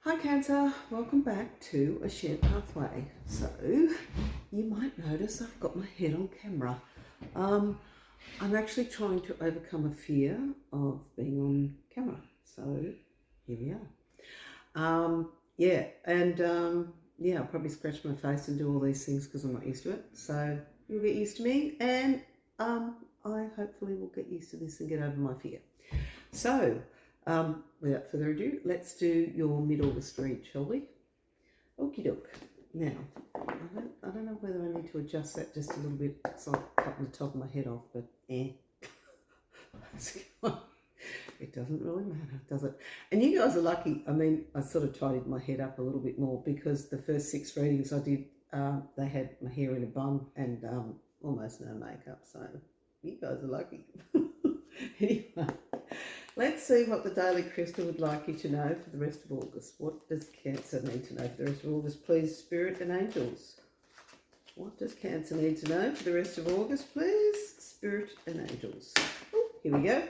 Hi Cancer, welcome back to A Shared Pathway. So, you might notice I've got my head on camera. I'm actually trying to overcome a fear of being on camera. So, here we are. I'll probably scratch my face and do all these things because I'm not used to it. So, you'll get used to me and I hopefully will get used to this and get over my fear. So, without further ado, let's do your mid-August read, shall we? Okie doke. Now, I don't know whether I need to adjust that just a little bit so I'm cutting the top of my head off, but it doesn't really matter, does it? And you guys are lucky. I mean, I sort of tidied my head up a little bit more because the first 6 readings I did, they had my hair in a bun and almost no makeup, so you guys are lucky. Anyway. Let's see what the Daily Crystal would like you to know for the rest of August. What does Cancer need to know for the rest of August, please, Spirit and Angels? What does Cancer need to know for the rest of August, please, Spirit and Angels? Oh, here we go.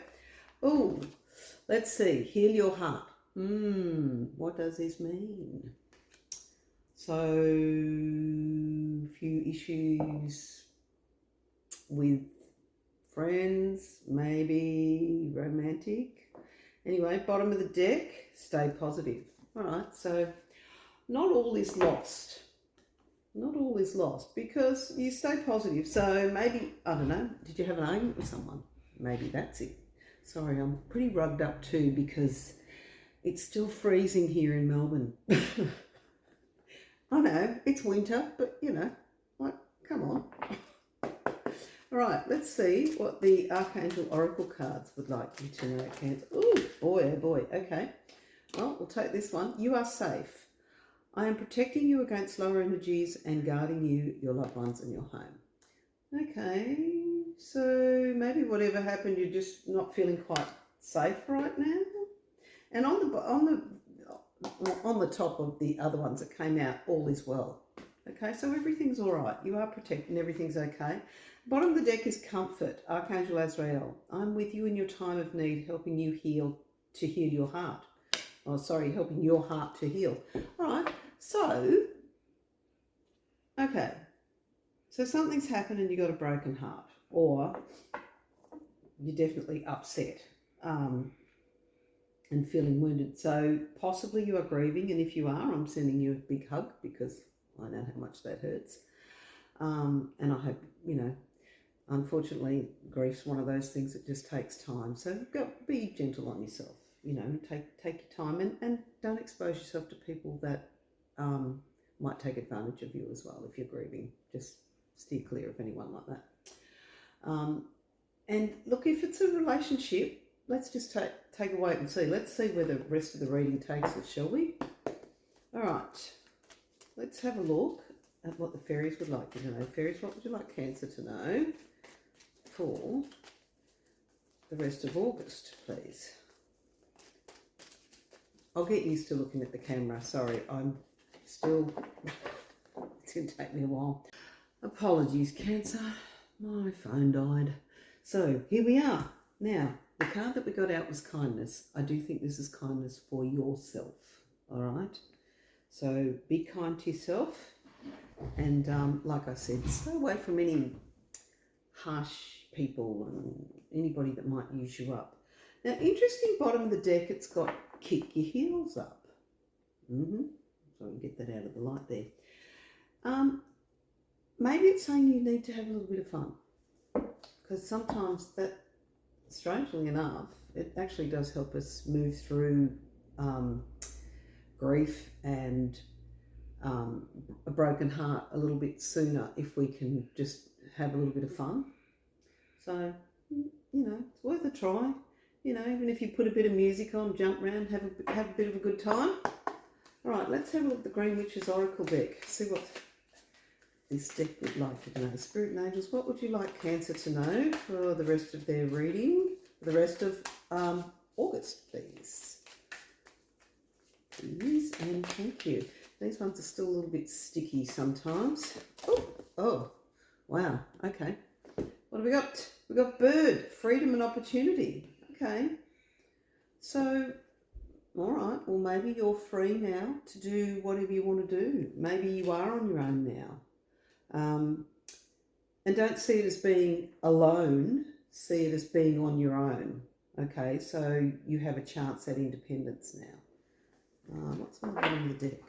Oh, let's see. Heal your heart. What does this mean? So, few issues with friends, maybe romantic. Anyway, bottom of the deck, stay positive. All right, so not all is lost. Not all is lost because you stay positive. So maybe, I don't know, did you have an argument with someone? Maybe that's it. Sorry, I'm pretty rugged up too because it's still freezing here in Melbourne. I know, it's winter, but you know, like, come on. All right, let's see what the Archangel Oracle cards would like you to know, Cancer. Oh boy, okay. Well, we'll take this one. You are safe. I am protecting you against lower energies and guarding you, your loved ones and your home. Okay, so maybe whatever happened, you're just not feeling quite safe right now. And on the top of the other ones that came out, all is well. Okay, so everything's all right. You are protected and everything's okay. Bottom of the deck is comfort, Archangel Azrael. I'm with you in your time of need, helping you heal your heart. Oh, sorry, helping your heart to heal. All right, so, okay. So something's happened and you got a broken heart, or you're definitely upset and feeling wounded. So possibly you are grieving, and if you are, I'm sending you a big hug because I know how much that hurts. And I hope, you know, unfortunately, grief's one of those things that just takes time. So be gentle on yourself, you know, take your time and don't expose yourself to people that might take advantage of you as well if you're grieving. Just steer clear of anyone like that. And look, if it's a relationship, let's just take a wait and see. Let's see where the rest of the reading takes us, shall we? All right, let's have a look at what the fairies would like you to know. Fairies, what would you like Cancer to know for the rest of August, please? I'll get used to looking at the camera. Sorry, I'm still, it's going to take me a while. Apologies, Cancer. My phone died. So here we are. Now, the card that we got out was kindness. I do think this is kindness for yourself, all right? So be kind to yourself. And like I said, stay away from any harsh people and anybody that might use you up. Now, interesting, bottom of the deck, it's got kick your heels up. So we can get that out of the light there. Maybe it's saying you need to have a little bit of fun, because sometimes that, strangely enough, it actually does help us move through grief and a broken heart a little bit sooner if we can just have a little bit of fun. So, you know, it's worth a try. You know, even if you put a bit of music on, jump around, have a bit of a good time. All right, let's have a look at the Green Witch's Oracle deck. See what this deck would like you to know. Spirit and Angels, what would you like Cancer to know for the rest of their reading, for the rest of August, please? Please and thank you. These ones are still a little bit sticky sometimes. Oh, wow, okay. What have we got? We've got bird, freedom and opportunity. Okay. So All right. Well, maybe you're free now to do whatever you want to do. Maybe you are on your own now. And don't see it as being alone. See it as being on your own. Okay. So you have a chance at independence now. What's on the bottom of the deck?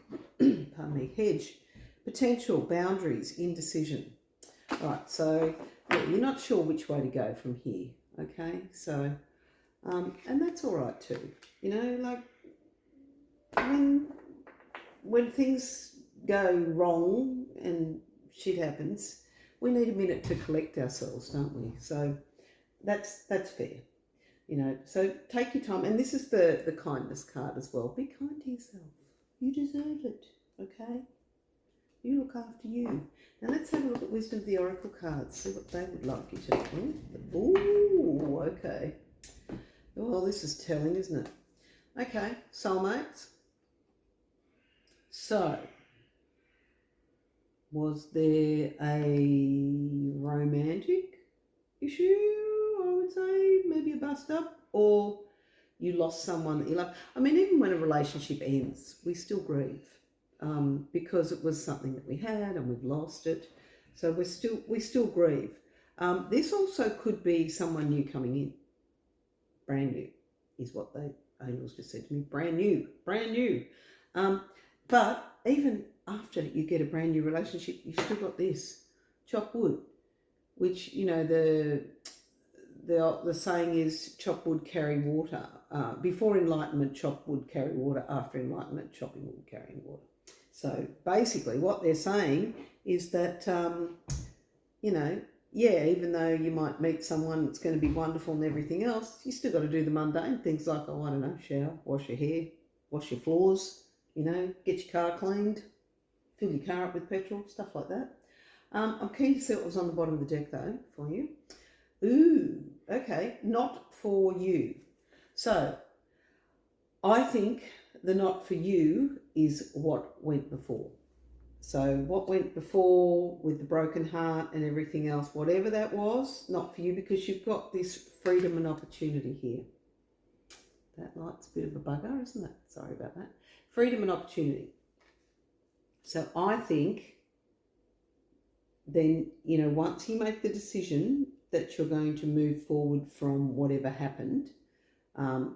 Pardon me. Hedge. Potential, boundaries, indecision. All right. So yeah, you're not sure which way to go from here. Okay. So, and that's all right too. You know, like when things go wrong and shit happens, we need a minute to collect ourselves, don't we? So that's fair. You know, so take your time. And this is the kindness card as well. Be kind to yourself. You deserve it. Okay? You look after you. Now let's have a look at Wisdom of the Oracle cards. See what they would like you to do. Ooh, okay. Well, this is telling, isn't it? Okay, soulmates. So, was there a romantic issue, I would say, maybe a bust up, or you lost someone that you love? I mean, even when a relationship ends, we still grieve because it was something that we had and we've lost it. So we still grieve. This also could be someone new coming in, brand new, is what the angels just said to me. Brand new. But even after you get a brand new relationship, you've still got this, chop wood, which, you know, the saying is chop wood, carry water. Before enlightenment, chop wood, carry water. After enlightenment, chopping wood, carrying water. So basically what they're saying is that, you know, yeah, even though you might meet someone that's going to be wonderful and everything else, you still got to do the mundane things like, oh, I don't know, shower, wash your hair, wash your floors, you know, get your car cleaned, fill your car up with petrol, stuff like that. I'm keen to see what was on the bottom of the deck though for you. Ooh, okay, not for you. So I think the not for you is what went before. So what went before with the broken heart and everything else, whatever that was, not for you, because you've got this freedom and opportunity here. That light's a bit of a bugger, isn't it? Sorry about that. Freedom and opportunity. So I think then, you know, once you make the decision that you're going to move forward from whatever happened, even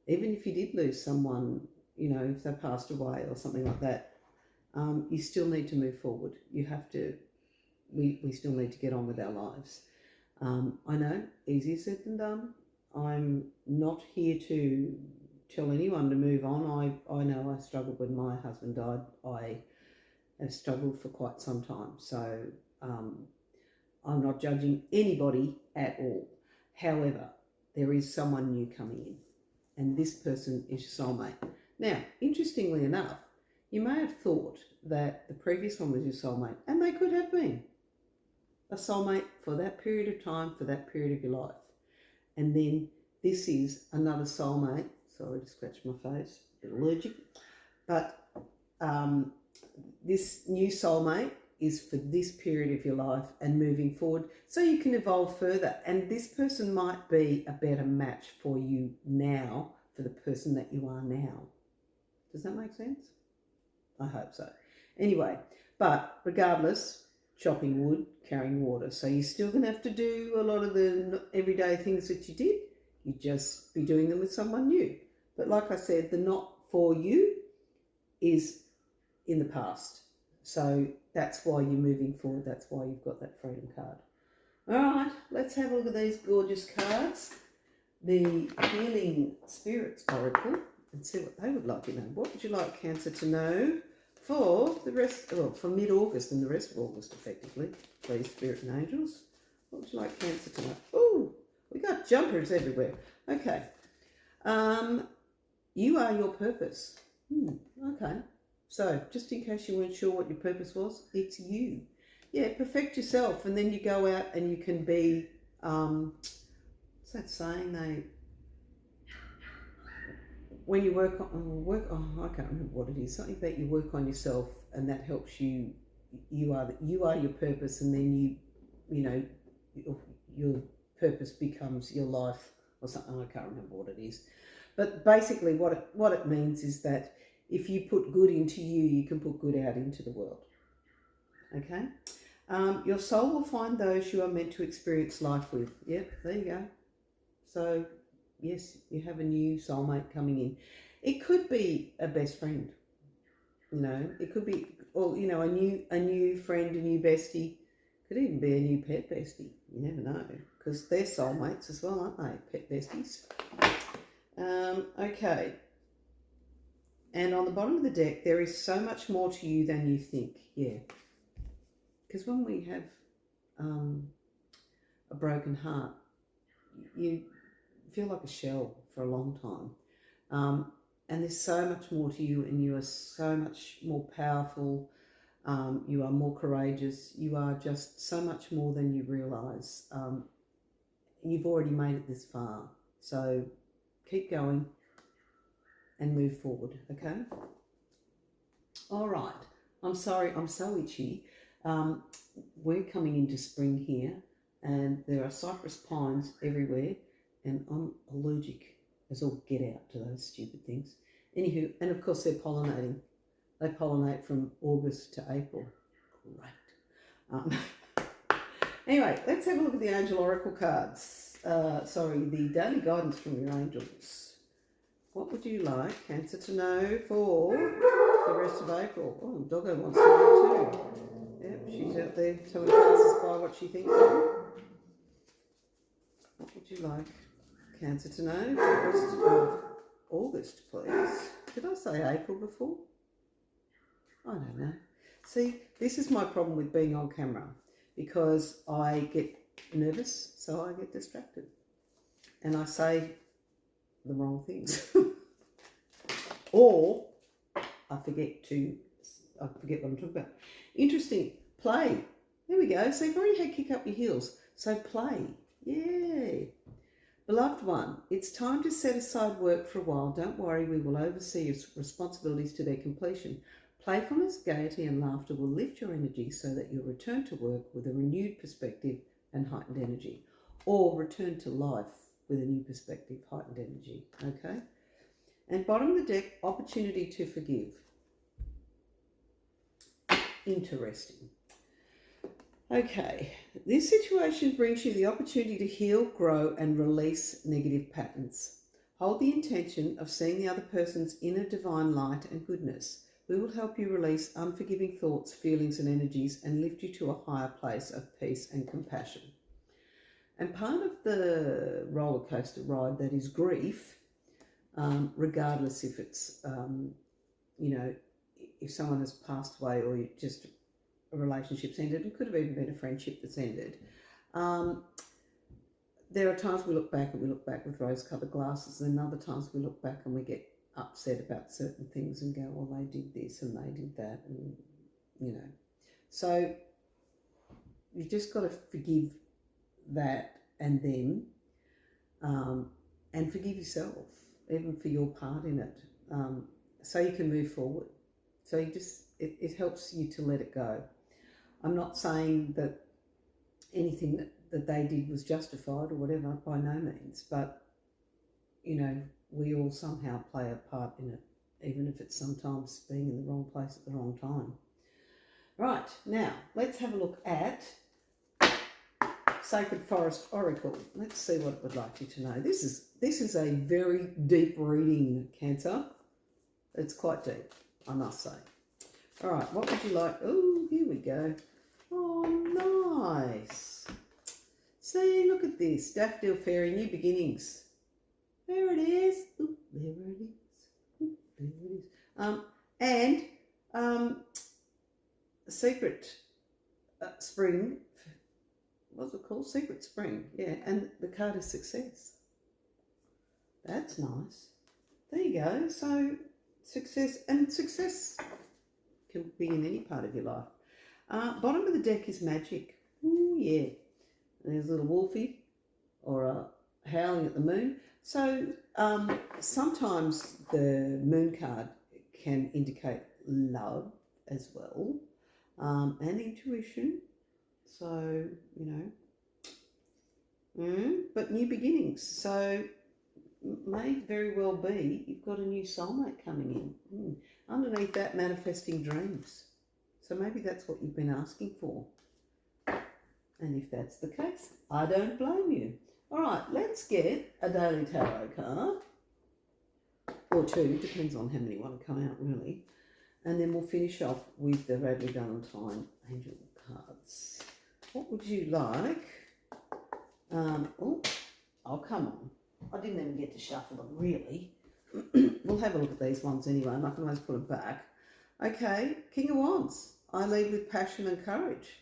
if you did lose someone, you know, if they passed away or something like that, you still need to move forward. You have to, we still need to get on with our lives. I know, easier said than done. I'm not here to tell anyone to move on. I know I struggled when my husband died. I have struggled for quite some time. So I'm not judging anybody at all. However, there is someone new coming in, and this person is your soulmate. Now, interestingly enough, you may have thought that the previous one was your soulmate, and they could have been a soulmate for that period of time, for that period of your life. And then this is another soulmate. Sorry to scratch my face, a bit allergic. But this new soulmate is for this period of your life and moving forward, so you can evolve further. And this person might be a better match for you now, for the person that you are now. Does that make sense? I hope so. Anyway, but regardless, chopping wood, carrying water. So you're still going to have to do a lot of the everyday things that you did. You just be doing them with someone new. But like I said, the not for you is in the past. So that's why you're moving forward. That's why you've got that freedom card. All right, let's have a look at these gorgeous cards. The Healing Spirits Oracle, and see what they would like to know. What would you like Cancer to know for the rest, well, for mid-August and the rest of August, effectively, please, Spirit and Angels? What would you like Cancer to know? Oh, we got jumpers everywhere. Okay. You are your purpose. Okay. So, just in case you weren't sure what your purpose was, it's you. Yeah, perfect yourself, and then you go out and you can be, what's that saying? When you work on, I can't remember what it is, something that you work on yourself, and that helps you. You are your purpose, and then you know, your purpose becomes your life or something. I can't remember what it is, But basically what it means is that if you put good into you, you can put good out into the world. Okay? Your soul will find those you are meant to experience life with. Yep, there you go. So, yes, you have a new soulmate coming in. It could be a best friend. It could be, or a new friend, a new bestie. Could even be a new pet bestie. You never know, because they're soulmates as well, aren't they? Pet besties. Okay. And on the bottom of the deck, there is so much more to you than you think. Yeah. Because when we have a broken heart, you feel like a shell for a long time. And there's so much more to you, and you are so much more powerful. You are more courageous. You are just so much more than you realise. You've already made it this far. So keep going and move forward, okay? All right. I'm sorry, I'm so itchy. We're coming into spring here, and there are cypress pines everywhere, and I'm allergic as all get out to those stupid things. Anywho, and of course they're pollinating. They pollinate from August to April. Great. Anyway, let's have a look at the Angel Oracle cards. The daily guidance from your angels. What would you like Cancer to know for the rest of April? Oh, Doggo wants to know too. Yep, she's out there telling passers-by what she thinks of them. What would you like Cancer to know for the rest of August, please? Did I say April before? I don't know. See, this is my problem with being on camera, because I get nervous, so I get distracted. And I say the wrong things. Or I forget what I'm talking about. Interesting. Play. There we go. So you've already had kick up your heels. So play. Yay. Beloved one, it's time to set aside work for a while. Don't worry, we will oversee your responsibilities to their completion. Playfulness, gaiety and laughter will lift your energy so that you'll return to work with a renewed perspective and heightened energy. Or return to life with a new perspective, heightened energy. Okay? And bottom of the deck, opportunity to forgive. Interesting. Okay, this situation brings you the opportunity to heal, grow, and release negative patterns. Hold the intention of seeing the other person's inner divine light and goodness. We will help you release unforgiving thoughts, feelings, and energies and lift you to a higher place of peace and compassion. And part of the roller coaster ride that is grief, regardless if it's, if someone has passed away or just a relationship's ended, it could have even been a friendship that's ended. There are times we look back with rose-coloured glasses, and other times we look back and we get upset about certain things and go, well, they did this and they did that, and, So you've just got to forgive that and them, and forgive yourself, even for your part in it, so you can move forward. So it helps you to let it go. I'm not saying that anything that they did was justified or whatever, by no means, but, we all somehow play a part in it, even if it's sometimes being in the wrong place at the wrong time. Right, now, let's have a look at Sacred Forest Oracle. Let's see what it would like you to know. This is a very deep reading, Cancer. It's quite deep, I must say. All right, what would you like? Oh, here we go. Oh, nice. See, look at this. Daffodil Fairy, New Beginnings. There it is. Ooh, there it is. Ooh, there it is. And Secret Spring. What's it called? Secret Spring. Yeah, and the card is Success. That's nice. There you go. So success can be in any part of your life. Bottom of the deck is Magic. Ooh, yeah. There's a little wolfie or howling at the moon. So sometimes the moon card can indicate love as well, and intuition. So, but new beginnings. So may very well be you've got a new soulmate coming in. Underneath that, manifesting dreams. So maybe that's what you've been asking for. And if that's the case, I don't blame you. All right, let's get a daily tarot card. Or two, depends on how many want to come out, really. And then we'll finish off with the Radley Valentine Angel cards. What would you like? Oh, come on. I didn't even get to shuffle them, really. We'll have a look at these ones anyway, and I can always put them back. Okay, King of Wands. I lead with passion and courage.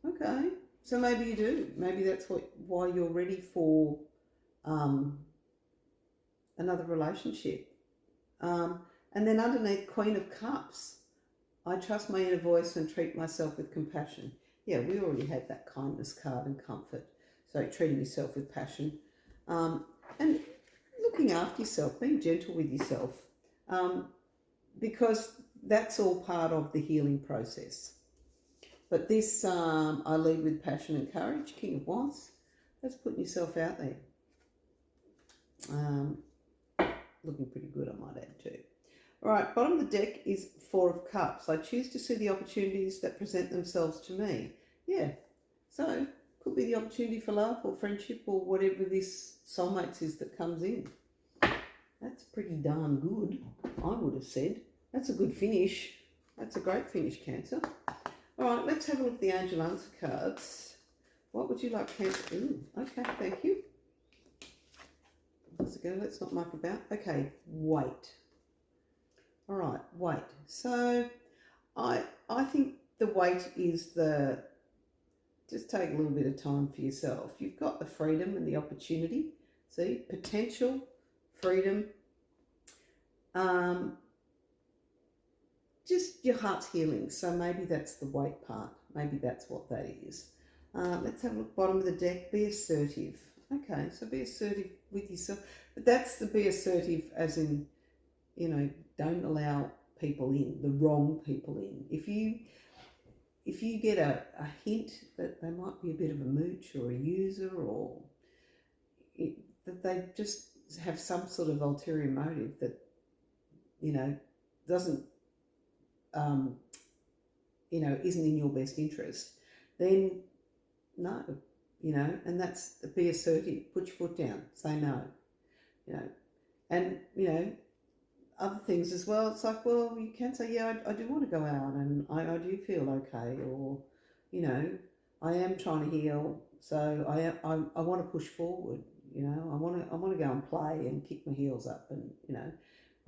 Okay, so maybe you do. Maybe that's why you're ready for another relationship. And then underneath, Queen of Cups. I trust my inner voice and treat myself with compassion. Yeah, we already had that kindness card and comfort. So treating yourself with passion. And looking after yourself, being gentle with yourself. Because that's all part of the healing process. But this, I lead with passion and courage, King of Wands. That's putting yourself out there. Looking pretty good, I might add too. All right, bottom of the deck is Four of Cups. I choose to see the opportunities that present themselves to me. Yeah, so could be the opportunity for love or friendship or whatever this soulmates is that comes in. That's pretty darn good, I would have said. That's a good finish. That's a great finish, Cancer. All right, let's have a look at the Angel Answer cards. What would you like, Cancer? Ooh, okay, thank you. Let's go, let's not muck about. Okay, wait. All right, wait. So I think the wait is just take a little bit of time for yourself. You've got the freedom and the opportunity. See, potential, freedom. Just your heart's healing. So maybe that's the wait part. Maybe that's what that is. Let's have a look, bottom of the deck. Be assertive. Okay, so be assertive with yourself. But that's the be assertive as in, you know, don't allow people in, the wrong people in. If you get a hint that they might be a bit of a mooch or a user or that they just have some sort of ulterior motive that, you know, doesn't, you know, isn't in your best interest, then no, you know, and that's be assertive, put your foot down, say no, you know, and, you know, other things as well. It's like, well, you can say, yeah, I do want to go out and I do feel okay, or, you know, I am trying to heal, so I want to push forward, you know, I want to go and play and kick my heels up, and, you know,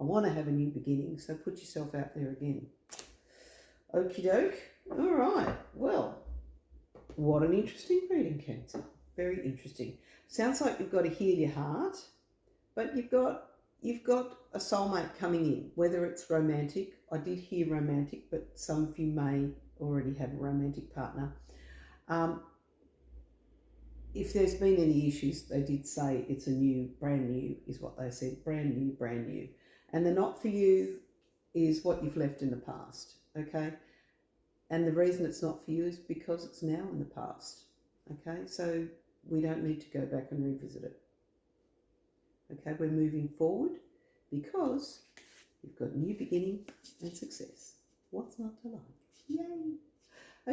I want to have a new beginning, so put yourself out there again. Okie doke. All right, well, what an interesting reading, Cancer. Very interesting. Sounds like you've got to heal your heart, but you've got a soulmate coming in, whether it's romantic. I did hear romantic, but some of you may already have a romantic partner. If there's been any issues, they did say it's a new, brand new is what they said, brand new, brand new. And the not for you is what you've left in the past, okay? And the reason it's not for you is because it's now in the past, okay? So we don't need to go back and revisit it. Okay, we're moving forward because you've got a new beginning and success. What's not to like? Yay!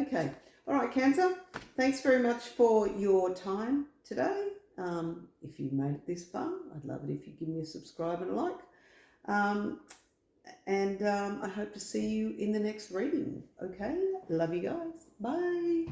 Okay, all right, Cancer. Thanks very much for your time today. If you made it this far, I'd love it if you give me a subscribe and a like. I hope to see you in the next reading. Okay, love you guys. Bye.